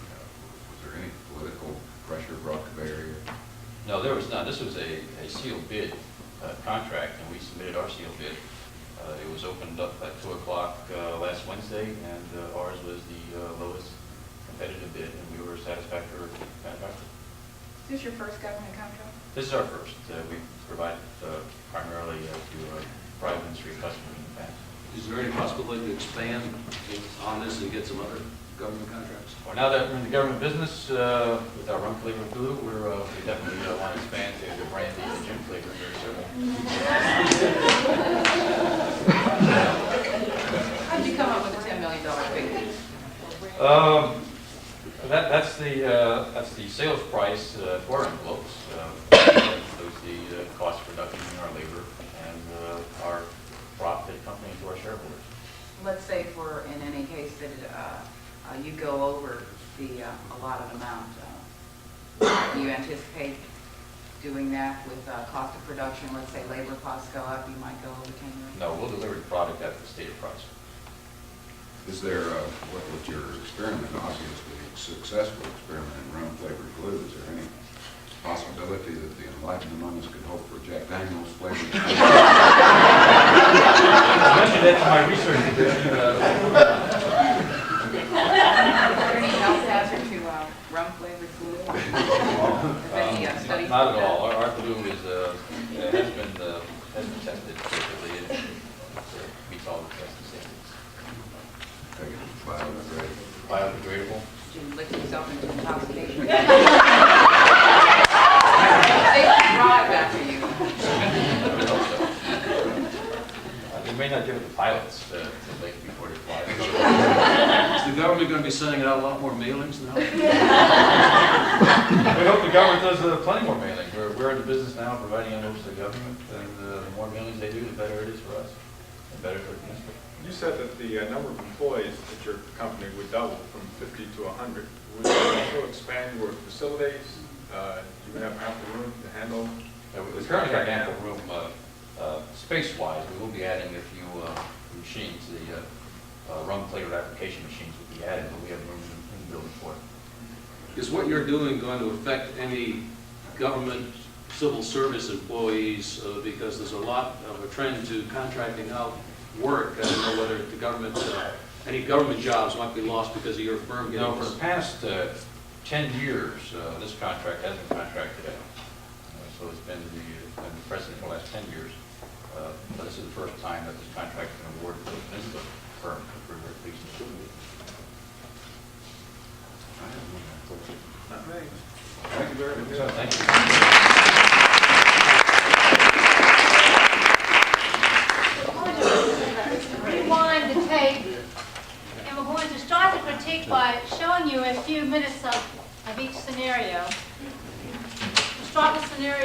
Was there any political pressure brought to bear here? No, there was not. This was a sealed bid contract, and we submitted our sealed bid. It was opened up at 2 o'clock last Wednesday, and ours was the lowest competitive bid, and we were satisfactory manufacturer. Is this your first government contract? This is our first. We provide primarily to private industry customers in the past. Is there any possibility to expand on this and get some other government contracts? Well, now that we're in the government business with our rum flavor glue, we definitely want to expand to the brandy and gin flavor very soon. How did you come up with the $10 million figure? That's the sales price for our envelopes. Those the cost reduction in our labor and our profit accompanying to our shareholders. Let's say in any case that you go over the allotted amount, do you anticipate doing that with cost of production? Let's say labor costs go up, you might go over $10 million? No, we'll deliver the product at the stated price. Is there, with your experiment, obviously successful experiment in rum-flavored glue, is there any possibility that the enlightened among us could hope for Jack Daniel's flavored glue? I mentioned that to my research division. Is there any health hazard to rum-flavored glue? Has any studies? Not at all. Our glue has been may not give it to pilots to make before they fly. Is the government going to be sending out a lot more mailings now? We hope the government does plenty more mailing. We're in the business now of providing envelopes to the government, and the more mailings they do, the better it is for us, and better for the Peninsula. You said that the number of employees at your company would double from 50 to 100. Would you also expand your facilities? You would have ample room to handle? We currently have ample room, space-wise. We will be adding a few machines. The rung plate application machines will be added, but we have room in the building for it. Is what you're doing going to affect any government civil service employees? Because there's a lot of a trend to contracting out work. I don't know whether the government, any government jobs might be lost because of your firm. You know, for the past 10 years, this contract has been contracted out. So it's been the precedent for the last 10 years. But this is the first time that this contract has been awarded to a Peninsula firm, which we're very pleased to do. Thank you very much. Thank you. Rewind the tape, and we're going to start the critique by showing you a few minutes of each scenario. We'll start with scenario.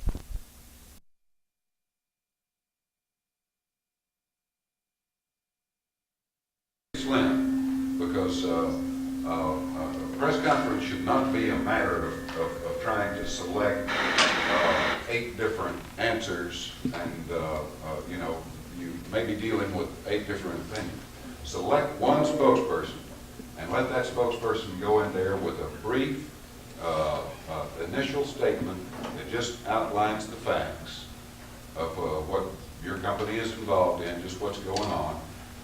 Slim, because a press conference should not be a matter of trying to select 8 different answers, and you know, you may be dealing with 8 different opinions. Select one spokesperson and let that spokesperson go in there with a brief initial statement that just outlines the facts of what your company is involved in, just what's going on.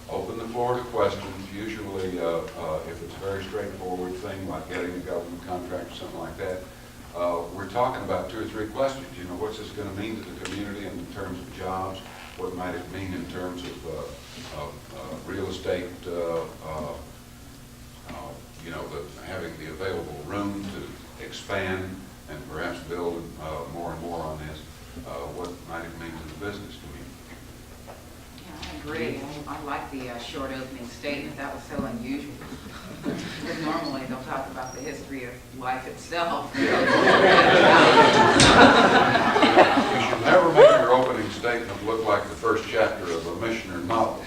Open the floor to questions. Usually, if it's a very straightforward thing like getting a government contract or something like that, we're talking about 2 or 3 questions. You know, what's this going to mean to the community in terms of jobs? What might it mean in terms of real estate? You know, having the available room to expand and perhaps build more and more on this. What might it mean to the business community? I agree. I like the short opening statement. That was so unusual. Because normally they'll talk about the history of life itself. You should never make your opening statement look like the first chapter of a missionary novel.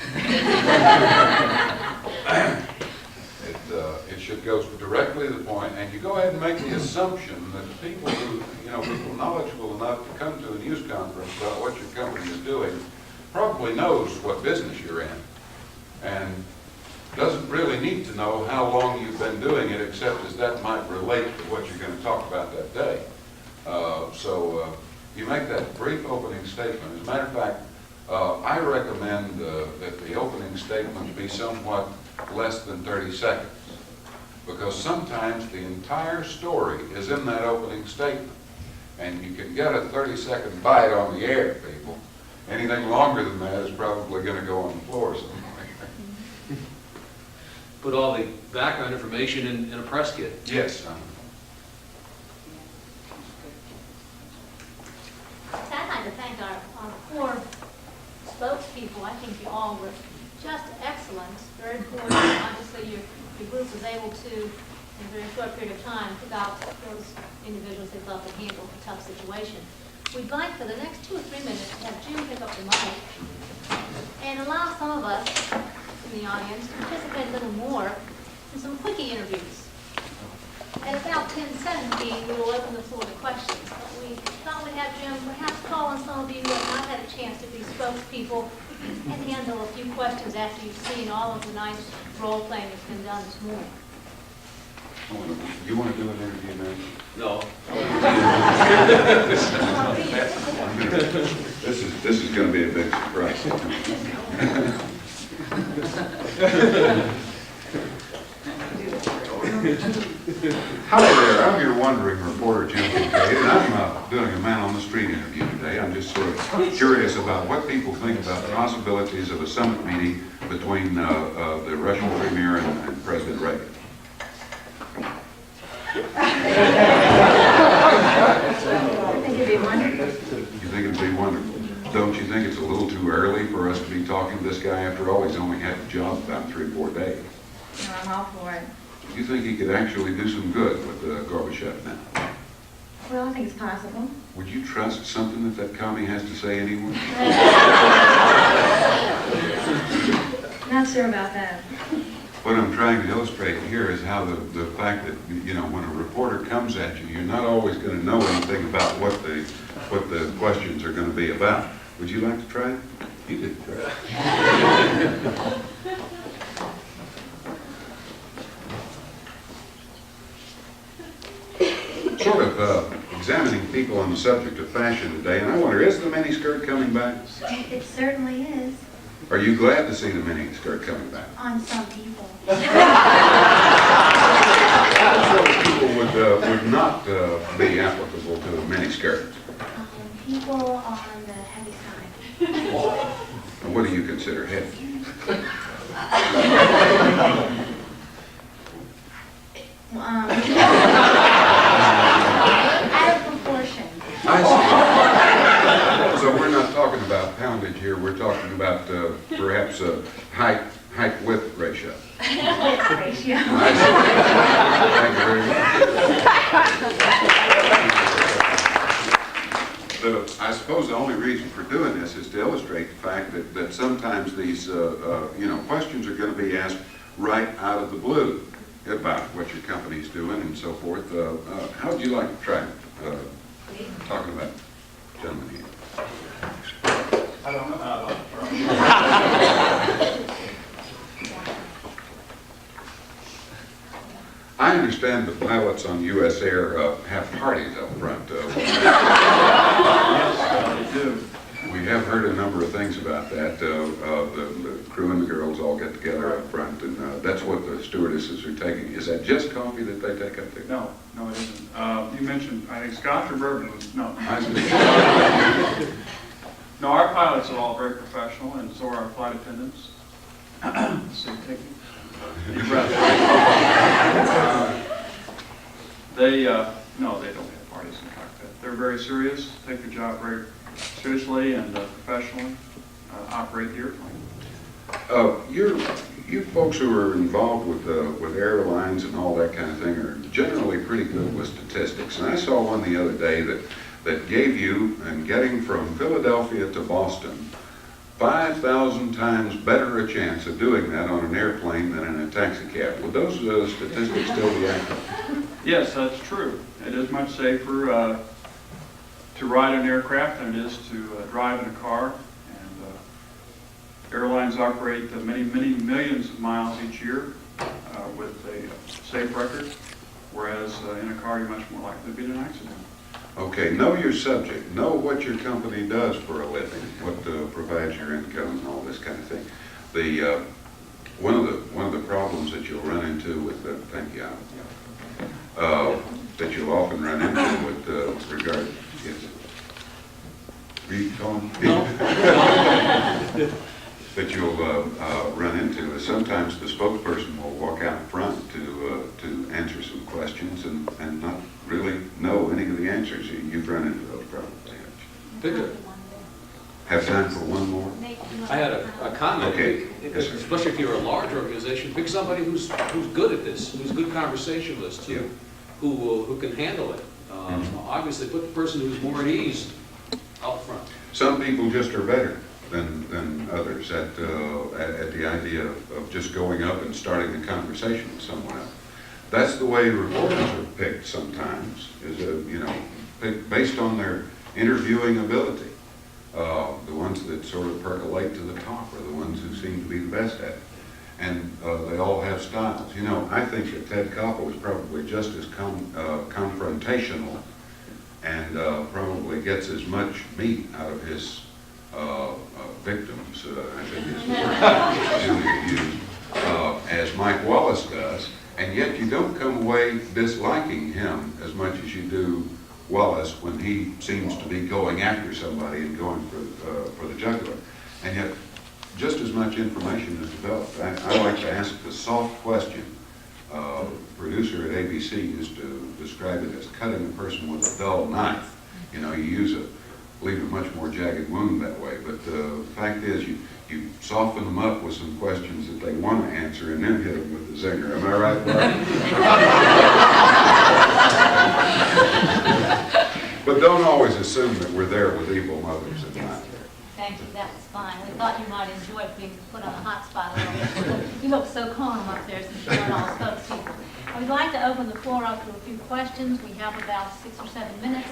It should go directly to the point, and you go ahead and make the assumption that the people who, you know, people knowledgeable enough to come to a news conference about what your company is doing probably knows what business you're in and doesn't really need to know how long you've been doing it, except as that might relate to what you're going to talk about that day. So you make that brief opening statement. As a matter of fact, I recommend that the opening statement be somewhat less than 30 seconds, because sometimes the entire story is in that opening statement, and you can get a 30-second bite on the air, people. Anything longer than that is probably going to go on the floor somewhere. Put all the background information in a press kit. Yes. I'd like to thank our 4 spokespeople. I think you all were just excellent, very coordinated. Obviously, your group was able to, in a very short period of time, pick out those individuals they thought could handle a tough situation. We'd like for the next 2 or 3 minutes to have Jim pick up the mic and allow some of us in the audience to participate a little more in some quickie interviews. At about 10:17, we will open the floor to questions. But we thought we'd have Jim perhaps call on some of you who have not had a chance to be spokespeople and handle a few questions after you've seen all of the nice role playing that's been done this morning. You want to do an interview now? No. This is going to be a big surprise. Hi there, I'm your wandering reporter, Jim Kincaid, and I'm doing a man-on-the-street interview today. I'm just sort of curious about what people think about the possibilities of a summit meeting between the Russian premier and President Reagan. I think it'd be wonderful. You think it'd be wonderful? Don't you think it's a little too early for us to be talking to this guy? After all, he's only had the job about 3 or 4 days. No, I'm all for it. Do you think he could actually do some good with Gorbachev now? Well, I think it's possible. Would you trust something that commie has to say anymore? Not sure about that. What I'm trying to illustrate here is how the fact that, you know, when a reporter comes at you, you're not always going to know anything about what the questions are going to be about. Would you like to try it? You did try it. Sort of examining people on the subject of fashion today, and I wonder, is the miniskirt coming back? It certainly is. Are you glad to see the miniskirt coming back? On some people. What sort of people would not be applicable to a miniskirt? People on the heavy side. And what do you consider heavy? Out of proportion. I see. So we're not talking about poundage here. We're talking about perhaps a height-width ratio. Width ratio. I see. Thank you very much. I suppose the only reason for doing this is to illustrate the fact that sometimes these questions are going to be asked right out of the blue about what your company's doing and so forth. How would you like to try talking about gentlemen here? I don't know how to I understand the pilots on U.S. Air have parties up front. Yes, they do. We have heard a number of things about that. The crew and the girls all get together up front, and that's what the stewardesses are taking. Is that just coffee that they take up there? No, it isn't. You mentioned, I think Scotch or bourbon was, no. I see. No, our pilots are all very professional, and so are our flight attendants. So take deep breath. No, they don't have parties in the cockpit. They're very serious, take their job very seriously and professionally, operate the airplane. You folks who are involved with airlines and all that kind of thing are generally pretty good with statistics. And I saw one the other day that gave you, and getting from Philadelphia to Boston, 5,000 times better a chance of doing that on an airplane than in a taxi cab. Would those statistics still be accurate? Yes, that's true. It is much safer to ride an aircraft than it is to drive in a car. And airlines operate many millions of miles each year with a safe record, whereas in a car you're much more likely to be in an accident. Okay, know your subject. Know what your company does for a living, what provides your income and all this kind of thing. One of the problems that you'll run into with thank you, Alan, that you'll often run into with regard, yes. Read, Tom? That you'll run into is sometimes the spokesperson will walk out front to answer some questions and not really know any of the answers. You've run into those problems, haven't you? Have time for one more? I had a comment. Okay. Yes, sir. Especially if you're a large organization, pick somebody who's good at this, who's a good conversationalist, who can handle it. Obviously, put the person who's more at ease out front. Some people just are better than others at the idea of just going up and starting a conversation with someone else. That's the way reporters are picked sometimes, based on their interviewing ability. The ones that sort of percolate to the top are the ones who seem to be the best at it. And they all have styles. I think that Ted Koppel was probably just as confrontational and probably gets as much meat out of his victims, I think is the word Julia used, as Mike Wallace does. And yet you don't come away disliking him as much as you do Wallace when he seems to be going after somebody and going for the jugular. And yet just as much information is developed. I like to ask the soft question. Producer at ABC used to describe it as cutting a person with a dull knife. You use leave a much more jagged wound that way. But the fact is, you soften them up with some questions that they want to answer and then hit them with the zinger. Am I right, Bart? But don't always assume that we're there with evil mothers in mind. Thank you, that was fine. We thought you might enjoy being put on the hot spot a little bit. You look so calm up there since you're not all spokespeople. I would like to open the floor up to a few questions. We have about 6 or 7 minutes.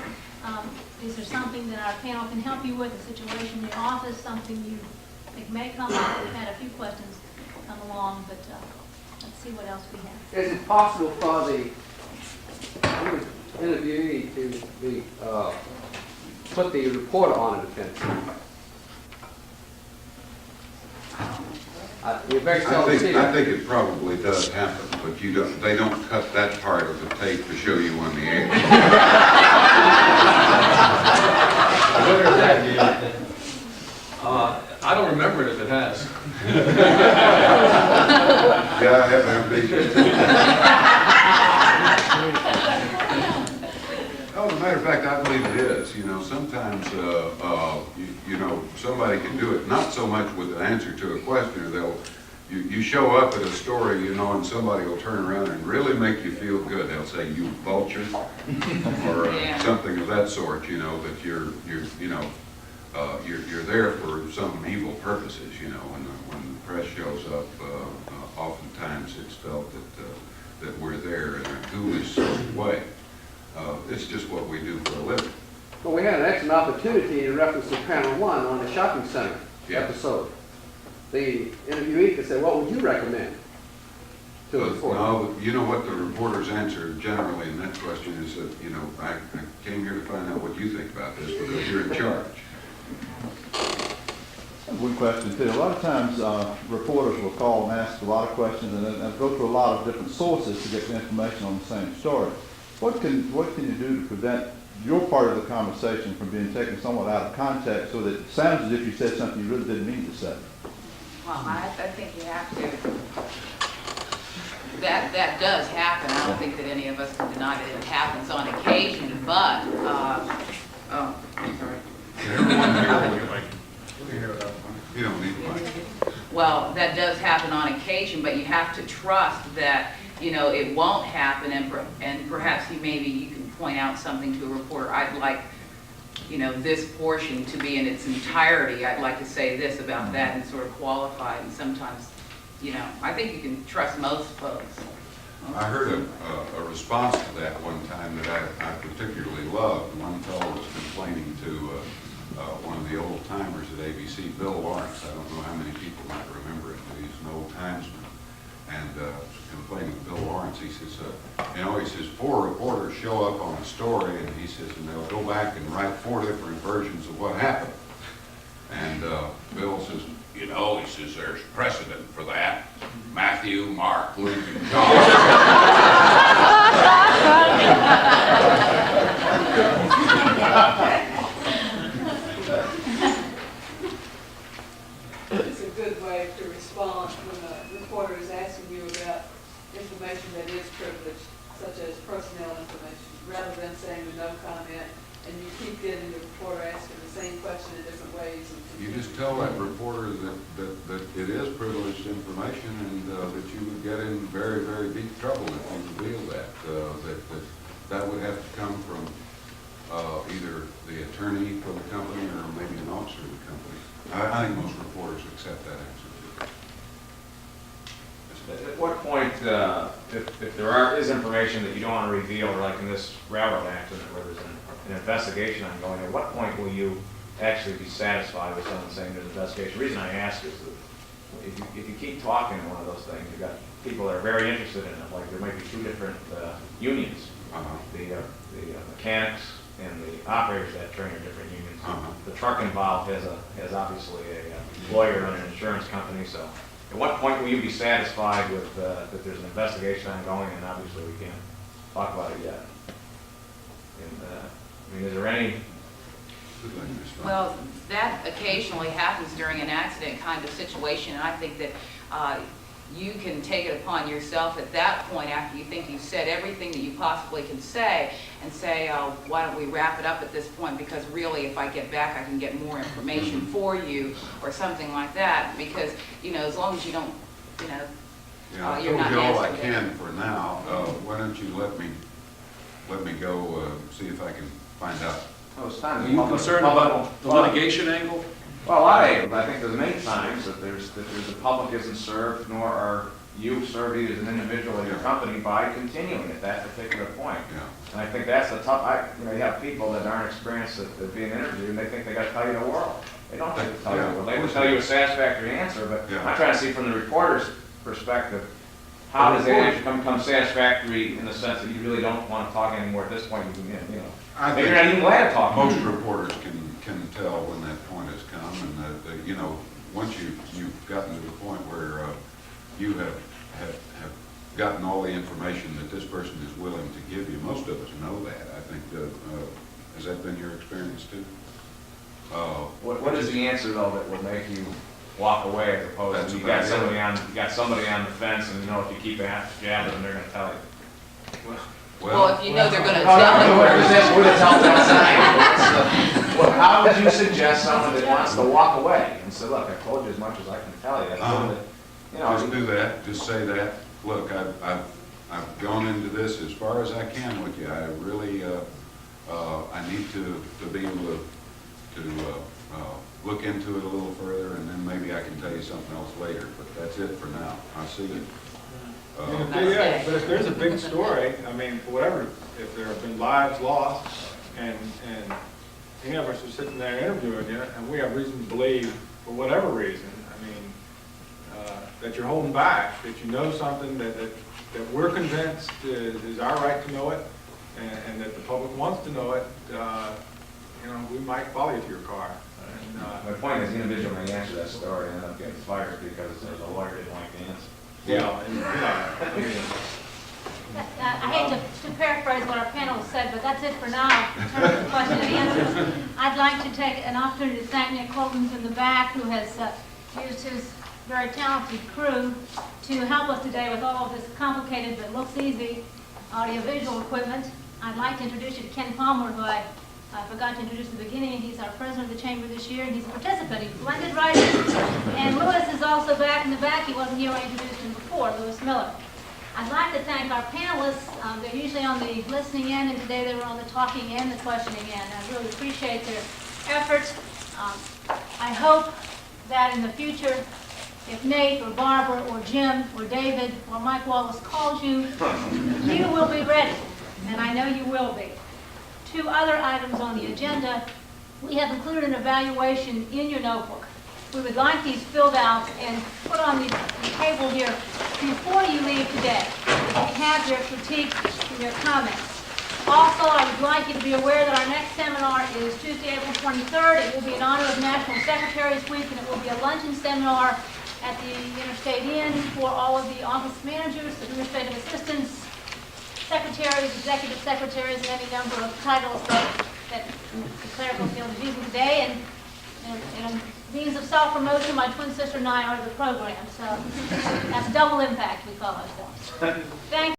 Is there something that our panel can help you with, a situation in your office, something you think may come up? We've had a few questions come along, but let's see what else we have. Is it possible for the interviewee to be, put the reporter on a defense? You're very seldom see I that. think it probably does happen, but they don't cut that part of the tape to show you on the air. I don't remember it if it has. Yeah, I have ambition. Oh, as a matter of fact, I believe it is. You know, sometimes, you know, somebody can do it, not so much with an answer to a question, or you show up at a story, you know, and somebody will turn around and really make you feel good. They'll say, "You vulture," or something of that sort, you know, that you're there for some evil purposes, you know. When the press shows up, oftentimes it's felt that we're there in a ghoulish sort of way. It's just what we do for a living. Well, we had an excellent opportunity in reference to panel 1 on the shopping center episode. The interviewee could say, "What would you recommend to the reporter?" No, you know what the reporter's answer generally in that question is that, you know, I came here to find out what you think about this because you're in charge. One question too. A lot of times reporters will call and ask a lot of questions and then go through a lot of different sources to get the information on the same story. What can you do to prevent your part of the conversation from being taken somewhat out of context so that it sounds as if you said something you really didn't mean to say? Well, I think you have to. That does happen. I don't think that any of us can deny that it happens on occasion, but, oh, I'm sorry. You don't need the mic. Well, that does happen on occasion, but you have to trust that, you know, it won't happen, and perhaps maybe you can point out something to a reporter. I'd like, you know, this portion to be in its entirety. I'd like to say this about that and sort of qualify it. And sometimes, you know, I think you can trust most folks. I heard a response to that one time that I particularly loved. One fellow was complaining to one of the old timers at ABC, Bill Lawrence. I don't know how many people might remember him, but he's an old timesman. And complaining to Bill Lawrence, he says, you know, he says, 4 reporters show up on a story, and he says, and they'll go back and write 4 different versions of what happened. And Bill says, you know, he says, there's precedent for that. Matthew, Mark, Luke, and John. It's a good way to respond when a reporter is asking you about information that is privileged, such as personnel information, rather than saying no comment, and you keep getting the reporter asking the same question in different ways. You just tell that reporter that it is privileged information, and that you would get in very, very deep trouble if you reveal that. That would have to come from either the attorney for the company or maybe an officer of the company. I think most reporters accept that answer. At what point, if there is information that you don't want to reveal, like in this railroad accident where there's an investigation ongoing, at what point will you actually be satisfied with someone saying there's an investigation? The reason I ask is that if you keep talking in one of those things, you've got people that are very interested in it, like there might be 2 different unions. The mechanics and the operators of that train are different unions. The truck involved has obviously a lawyer and an insurance company, so at what point will you be satisfied with that there's an investigation ongoing, and obviously we can't talk about it yet? And, I mean, is there any... Well, that occasionally happens during an accident kind of situation, and I think that you can take it upon yourself at that point, after you think you've said everything that you possibly can say, and say, oh, why don't we wrap it up at this point, because really, if I get back, I can get more information for you, or something like that, because, you know, as long as you don't, you know, Yeah, I you're told not you all I answering can for now. Why don't you let me go see if I can find out. Oh, it's time. Are you concerned about the litigation angle? Well, I think there's many times that the public isn't served, nor are you served either as an individual or your company by continuing at that particular point. Yeah. And I think that's the tough, you know, you have people that aren't experienced at being interviewed, and they think they gotta tell you the world. They don't have to tell you the world. They will tell you a satisfactory answer, but Yeah. I'm trying to see from the reporter's perspective, how does that answer become satisfactory in the sense that you really don't want to talk anymore at this point? You know, I maybe think you're not even glad to talk. most reporters can tell when that point has come, and that, you know, once you've gotten to the point where you have gotten all the information that this person is willing to give you. Most of us know that. I think has that been your experience too? What is the answer though that would make you walk away, as opposed to you got somebody on the fence, and you know if you keep jabbing them, they're going to tell you. Well, if you know they're going to tell you. How would you suggest someone that wants to walk away and say, look, I've told you as much as I can tell you. You know, just do that. Just say that. Look, I've gone into this as far as I can with you. I really I need to be able to look into it a little further, and then maybe I can tell you something else later. But that's it for now. I'll see you. Yeah, but if there's a big story, I mean, for whatever, if there have been lives lost, and any of us are sitting there interviewing you, and we have reason to believe, for whatever reason, I mean, that you're holding back, that you know something that we're convinced is our right to know it, and that the public wants to know it, you know, we might follow you to your car. And, my point is, the individual may answer that story and end up getting fired because the lawyer didn't like the answer. yeah, and, I mean, I hate to paraphrase what our panel said, but that's it for now in terms of question and answers. I'd like to take an opportunity to thank Nick Colton's in the back, who has used his very talented crew to help us today with all of this complicated but looks easy audiovisual equipment. I'd like to introduce you to Ken Palmer, who I forgot to introduce at the beginning. He's our president of the chamber this year, and he's a participant. He's blended writer. And Lewis is also back in the back. He wasn't here when I introduced him before, Lewis Miller. I'd like to thank our panelists. They're usually on the listening end, and today they were on the talking end, the questioning end. I really appreciate their efforts. I hope that in the future, if Nate or Barbara or Jim or David or Mike Wallace calls you, you will be ready, and I know you will be. Two other items on the agenda. We have included an evaluation in your notebook. We would like these filled out and put on the table here before you leave today. We have your critiques and your comments. Also, I would like you to be aware that our next seminar is Tuesday, April 23rd. It will be in honor of National Secretaries Week, and it will be a luncheon seminar at the Interstate Inn for all of the office managers, administrative assistants, secretaries, executive secretaries, and any number of titles that the clerical field is using today. And a means of self-promotion, my twin sister and I are the program. So that's double impact, we call ourselves. Thank you.